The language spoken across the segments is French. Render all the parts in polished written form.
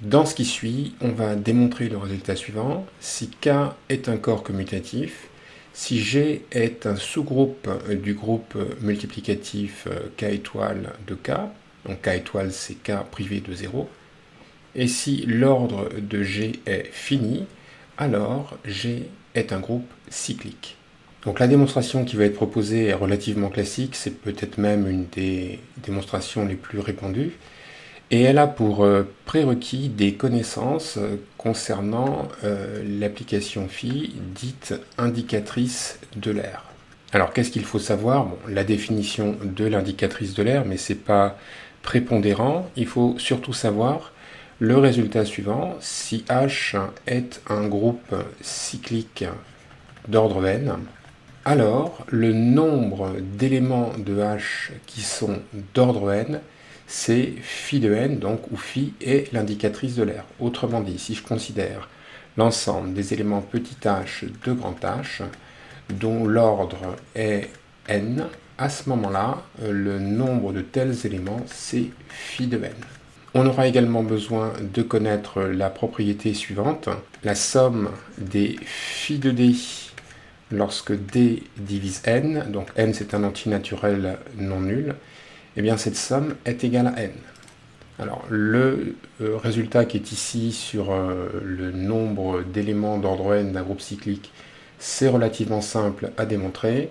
Dans ce qui suit, on va démontrer le résultat suivant. Si K est un corps commutatif, si G est un sous-groupe du groupe multiplicatif K étoile de K, donc K étoile c'est K privé de 0, et si l'ordre de G est fini, alors G est un groupe cyclique. Donc la démonstration qui va être proposée est relativement classique, c'est peut-être même une des démonstrations les plus répandues, et elle a pour prérequis des connaissances concernant l'application phi dite indicatrice d'Euler. Alors qu'est-ce qu'il faut savoir? Bon, la définition de l'indicatrice d'Euler, mais ce n'est pas prépondérant. Il faut surtout savoir le résultat suivant. Si H est un groupe cyclique d'ordre n, alors le nombre d'éléments de H qui sont d'ordre n, c'est phi de n, donc où phi est l'indicatrice d'Euler. Autrement dit, si je considère l'ensemble des éléments petit h de grand H, dont l'ordre est n, à ce moment-là, le nombre de tels éléments, c'est phi de n. On aura également besoin de connaître la propriété suivante. La somme des phi de d lorsque d divise n, donc n c'est un antinaturel non nul, eh bien cette somme est égale à n. Alors le résultat qui est ici sur le nombre d'éléments d'ordre n d'un groupe cyclique, c'est relativement simple à démontrer.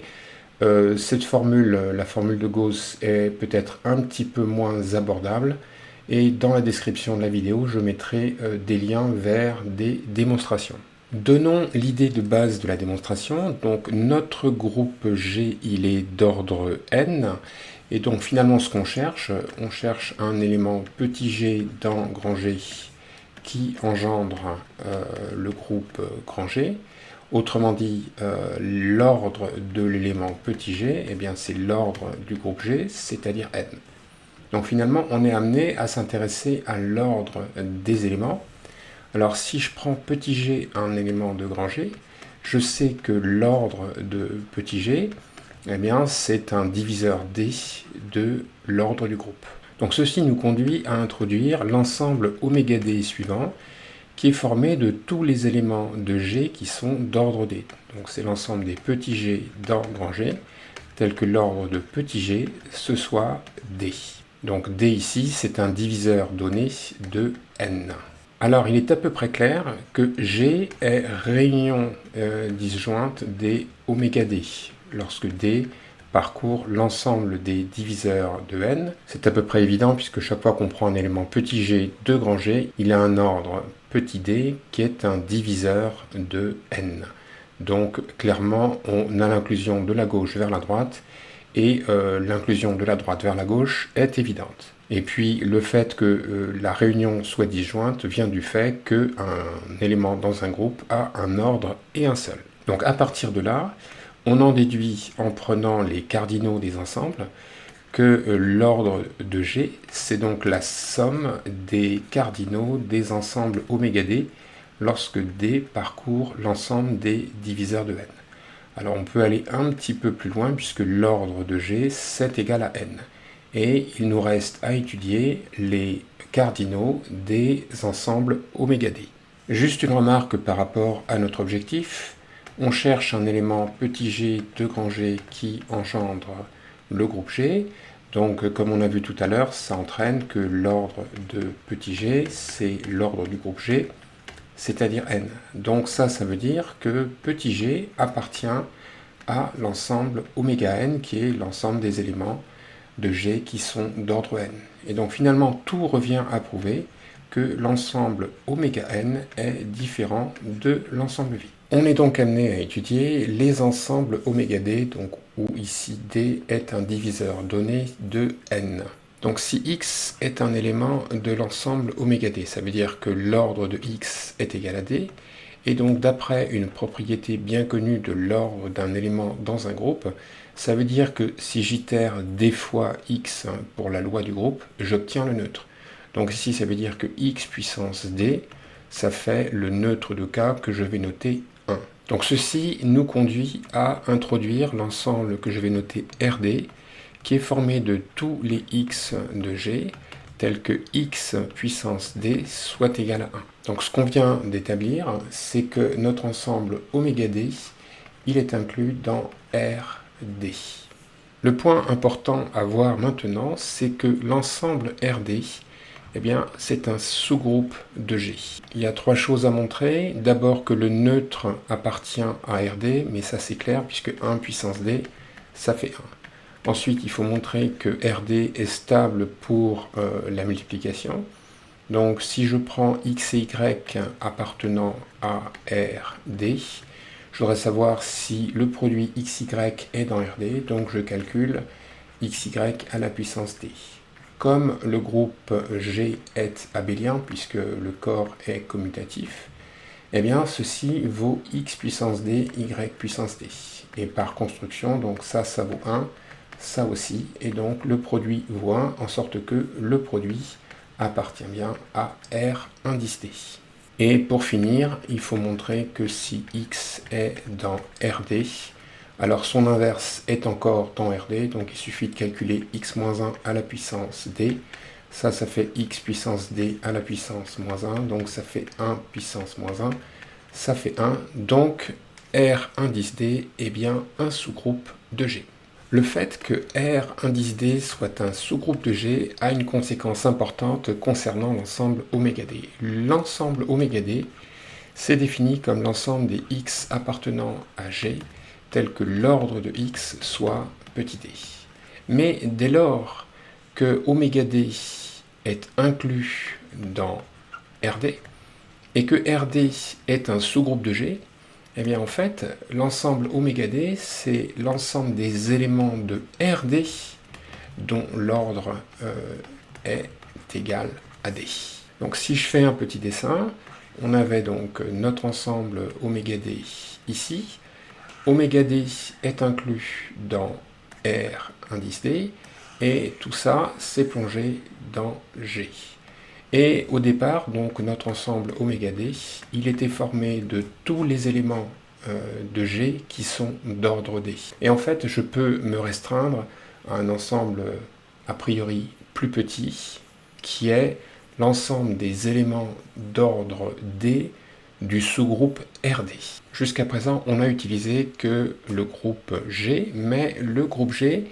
Cette formule, la formule de Gauss, est peut-être un petit peu moins abordable, et dans la description de la vidéo, je mettrai des liens vers des démonstrations. Donnons l'idée de base de la démonstration. Donc notre groupe G, il est d'ordre n, et donc finalement ce qu'on cherche, on cherche un élément petit g dans grand G qui engendre le groupe grand G. Autrement dit, l'ordre de l'élément petit g, eh bien c'est l'ordre du groupe G, c'est-à-dire n. Donc finalement, on est amené à s'intéresser à l'ordre des éléments. Alors si je prends petit g un élément de grand G, je sais que l'ordre de petit g, eh bien, c'est un diviseur d de l'ordre du groupe. Donc ceci nous conduit à introduire l'ensemble oméga d suivant, qui est formé de tous les éléments de G qui sont d'ordre d. Donc c'est l'ensemble des petits g dans grand G, tel que l'ordre de petit g, ce soit d. Donc d ici, c'est un diviseur donné de n. Alors il est à peu près clair que G est réunion disjointe des oméga d, lorsque d parcourt l'ensemble des diviseurs de n. C'est à peu près évident puisque chaque fois qu'on prend un élément petit g de grand G, il a un ordre petit d qui est un diviseur de n. Donc clairement, on a l'inclusion de la gauche vers la droite, et l'inclusion de la droite vers la gauche est évidente. Et puis le fait que la réunion soit disjointe vient du fait qu'un élément dans un groupe a un ordre et un seul. Donc à partir de là, on en déduit en prenant les cardinaux des ensembles que l'ordre de G, c'est donc la somme des cardinaux des ensembles oméga d lorsque d parcourt l'ensemble des diviseurs de n. Alors on peut aller un petit peu plus loin puisque l'ordre de G, c'est égal à n. Et il nous reste à étudier les cardinaux des ensembles oméga d. Juste une remarque par rapport à notre objectif. On cherche un élément petit g de grand G qui engendre le groupe G. Donc comme on a vu tout à l'heure, ça entraîne que l'ordre de petit g, c'est l'ordre du groupe G, c'est-à-dire n. Donc ça veut dire que petit g appartient à l'ensemble oméga n, qui est l'ensemble des éléments de G qui sont d'ordre n. Et donc finalement, tout revient à prouver que l'ensemble oméga n est différent de l'ensemble V. On est donc amené à étudier les ensembles oméga d, donc où ici d est un diviseur donné de n. Donc si x est un élément de l'ensemble oméga d, ça veut dire que l'ordre de x est égal à d, et donc d'après une propriété bien connue de l'ordre d'un élément dans un groupe, ça veut dire que si j'itère d fois x pour la loi du groupe, j'obtiens le neutre. Donc ici ça veut dire que x puissance d, ça fait le neutre de k que je vais noter 1. Donc ceci nous conduit à introduire l'ensemble que je vais noter Rd, qui est formé de tous les x de G, tel que x puissance d soit égal à 1. Donc ce qu'on vient d'établir, c'est que notre ensemble oméga d, il est inclus dans RD. Le point important à voir maintenant, c'est que l'ensemble RD, eh bien, c'est un sous-groupe de G. Il y a trois choses à montrer. D'abord que le neutre appartient à RD, mais ça c'est clair, puisque 1 puissance D, ça fait 1. Ensuite, il faut montrer que RD est stable pour la multiplication. Donc, si je prends x et y appartenant à RD, je voudrais savoir si le produit xy est dans RD, donc je calcule xy à la puissance d. Comme le groupe G est abélien, puisque le corps est commutatif, eh bien ceci vaut x puissance d, y puissance d. Et par construction, donc ça vaut 1, ça aussi, et donc le produit vaut 1, en sorte que le produit appartient bien à R indice d. Et pour finir, il faut montrer que si x est dans RD, alors son inverse est encore dans RD, donc il suffit de calculer x-1 à la puissance d. Ça fait x puissance d à la puissance moins 1, donc ça fait 1 puissance moins 1, ça fait 1. Donc R indice d est bien un sous-groupe de G. Le fait que R indice d soit un sous-groupe de G a une conséquence importante concernant l'ensemble oméga d. L'ensemble oméga d, c'est défini comme l'ensemble des x appartenant à G, tel que l'ordre de x soit petit d. Mais dès lors que oméga d est inclus dans RD, et que RD est un sous-groupe de G, eh bien en fait, l'ensemble oméga d, c'est l'ensemble des éléments de RD dont l'ordre est égal à d. Donc si je fais un petit dessin, on avait donc notre ensemble oméga d ici. Oméga d est inclus dans R indice d, et tout ça, c'est plongé dans G. Et au départ, donc notre ensemble oméga d, il était formé de tous les éléments de G qui sont d'ordre d. Et en fait, je peux me restreindre à un ensemble a priori plus petit, qui est l'ensemble des éléments d'ordre d du sous-groupe RD. Jusqu'à présent, on n'a utilisé que le groupe G, mais le groupe G,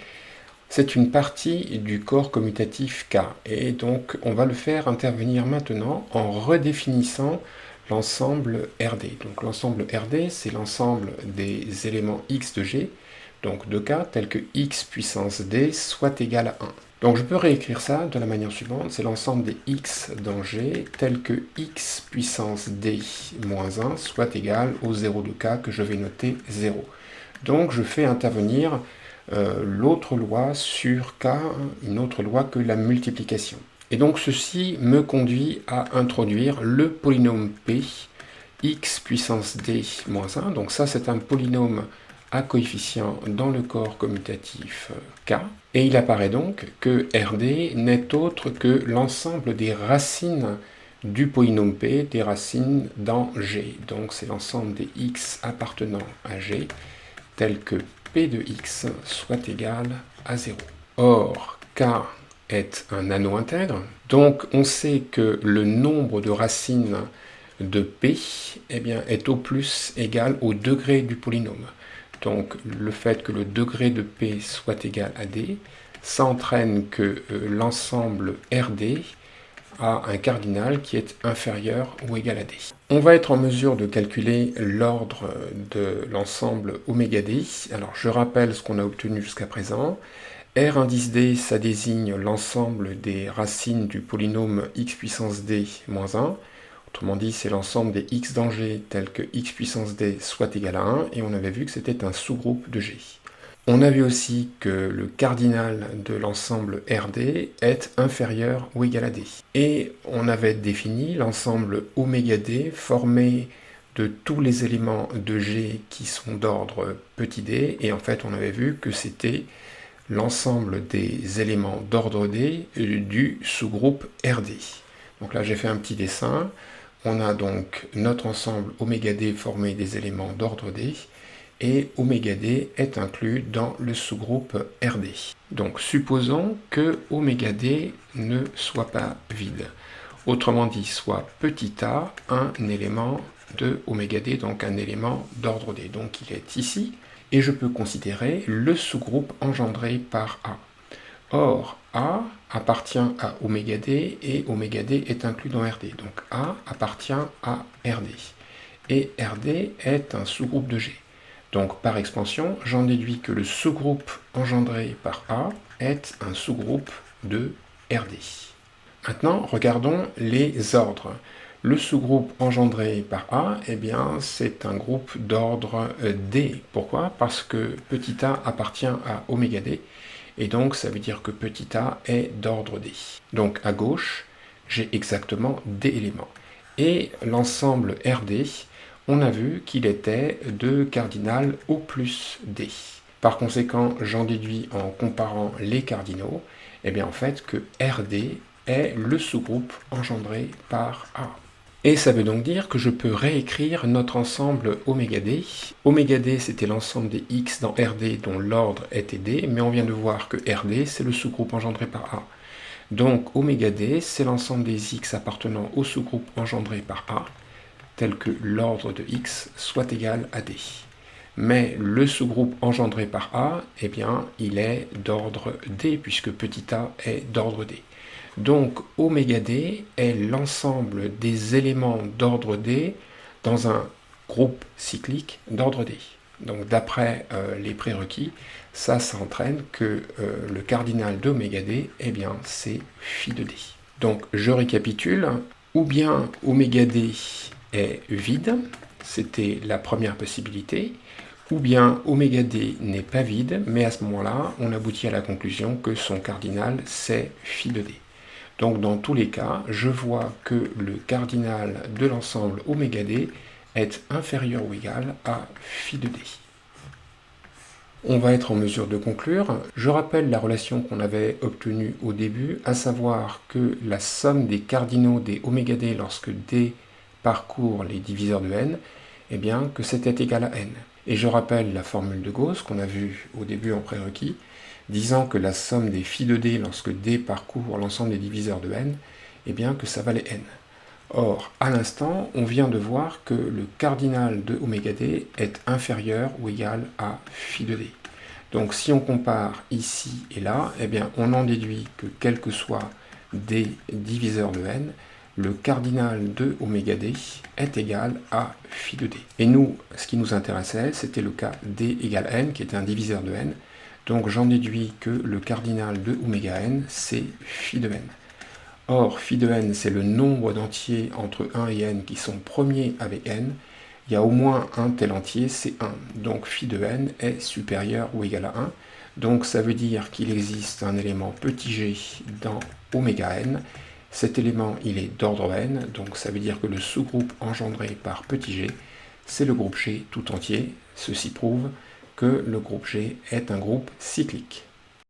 c'est une partie du corps commutatif K, et donc on va le faire intervenir maintenant en redéfinissant l'ensemble RD. Donc l'ensemble RD, c'est l'ensemble des éléments x de G, donc de K, tel que x puissance d soit égal à 1. Donc je peux réécrire ça de la manière suivante, c'est l'ensemble des x dans G, tel que x puissance d moins 1 soit égal au 0 de K que je vais noter 0. Donc je fais intervenir l'autre loi sur K, une autre loi que la multiplication. Et donc ceci me conduit à introduire le polynôme P, x puissance d moins 1. Donc ça c'est un polynôme à coefficient dans le corps commutatif K. Et il apparaît donc que RD n'est autre que l'ensemble des racines du polynôme P, des racines dans G. Donc c'est l'ensemble des x appartenant à G, tel que P de x soit égal à 0. Or, K est un anneau intègre, donc on sait que le nombre de racines de P eh bien, est au plus égal au degré du polynôme. Donc le fait que le degré de P soit égal à D, ça entraîne que l'ensemble RD a un cardinal qui est inférieur ou égal à D. On va être en mesure de calculer l'ordre de l'ensemble oméga d. Alors je rappelle ce qu'on a obtenu jusqu'à présent. R indice d, ça désigne l'ensemble des racines du polynôme x puissance d moins 1. Autrement dit, c'est l'ensemble des x dans G tel que x puissance d soit égal à 1. Et on avait vu que c'était un sous-groupe de G. On a vu aussi que le cardinal de l'ensemble RD est inférieur ou égal à D. Et on avait défini l'ensemble oméga d formé de tous les éléments de G qui sont d'ordre petit d. Et en fait, on avait vu que c'était l'ensemble des éléments d'ordre d du sous-groupe RD. Donc là, j'ai fait un petit dessin. On a donc notre ensemble oméga d formé des éléments d'ordre d. et oméga D est inclus dans le sous-groupe RD. Donc supposons que oméga D ne soit pas vide. Autrement dit, soit petit a un élément de oméga D, donc un élément d'ordre D. Donc il est ici, et je peux considérer le sous-groupe engendré par A. Or, A appartient à oméga D et oméga D est inclus dans RD. Donc A appartient à RD. Et RD est un sous-groupe de G. Donc par expansion, j'en déduis que le sous-groupe engendré par A est un sous-groupe de RD. Maintenant, regardons les ordres. Le sous-groupe engendré par A, eh bien, c'est un groupe d'ordre D. Pourquoi? Parce que petit a appartient à oméga D, et donc ça veut dire que petit a est d'ordre D. Donc à gauche, j'ai exactement D éléments. Et l'ensemble RD, on a vu qu'il était de cardinal O plus D. Par conséquent, j'en déduis en comparant les cardinaux, eh bien en fait que RD est le sous-groupe engendré par A. Et ça veut donc dire que je peux réécrire notre ensemble oméga D. Oméga D, c'était l'ensemble des X dans RD dont l'ordre était D, mais on vient de voir que RD, c'est le sous-groupe engendré par A. Donc oméga D, c'est l'ensemble des X appartenant au sous-groupe engendré par A, tel que l'ordre de X soit égal à D. Mais le sous-groupe engendré par A, eh bien, il est d'ordre D, puisque petit a est d'ordre D. Donc oméga D est l'ensemble des éléments d'ordre D dans un groupe cyclique d'ordre D. Donc d'après les prérequis, ça entraîne que le cardinal d'oméga D, eh bien, c'est phi de D. Donc je récapitule, ou bien oméga D est vide, c'était la première possibilité, ou bien oméga D n'est pas vide, mais à ce moment-là, on aboutit à la conclusion que son cardinal, c'est phi de D. Donc dans tous les cas, je vois que le cardinal de l'ensemble oméga D est inférieur ou égal à phi de D. On va être en mesure de conclure. Je rappelle la relation qu'on avait obtenue au début, à savoir que la somme des cardinaux des oméga D lorsque D parcourt les diviseurs de n, eh bien que c'était égal à n. Et je rappelle la formule de Gauss qu'on a vue au début en prérequis, disant que la somme des phi de D lorsque D parcourt l'ensemble des diviseurs de n, eh bien que ça valait n. Or, à l'instant, on vient de voir que le cardinal de oméga D est inférieur ou égal à phi de D. Donc si on compare ici et là, eh bien on en déduit que quel que soit D diviseur de n, le cardinal de oméga D est égal à phi de D. Et nous, ce qui nous intéressait, c'était le cas D égale n, qui était un diviseur de n. Donc j'en déduis que le cardinal de oméga n, c'est phi de n. Or, phi de n, c'est le nombre d'entiers entre 1 et n qui sont premiers avec n. Il y a au moins un tel entier, c'est 1. Donc phi de n est supérieur ou égal à 1. Donc ça veut dire qu'il existe un élément petit g dans oméga n. Cet élément, il est d'ordre n, donc ça veut dire que le sous-groupe engendré par petit g, c'est le groupe G tout entier. Ceci prouve que le groupe G est un groupe cyclique.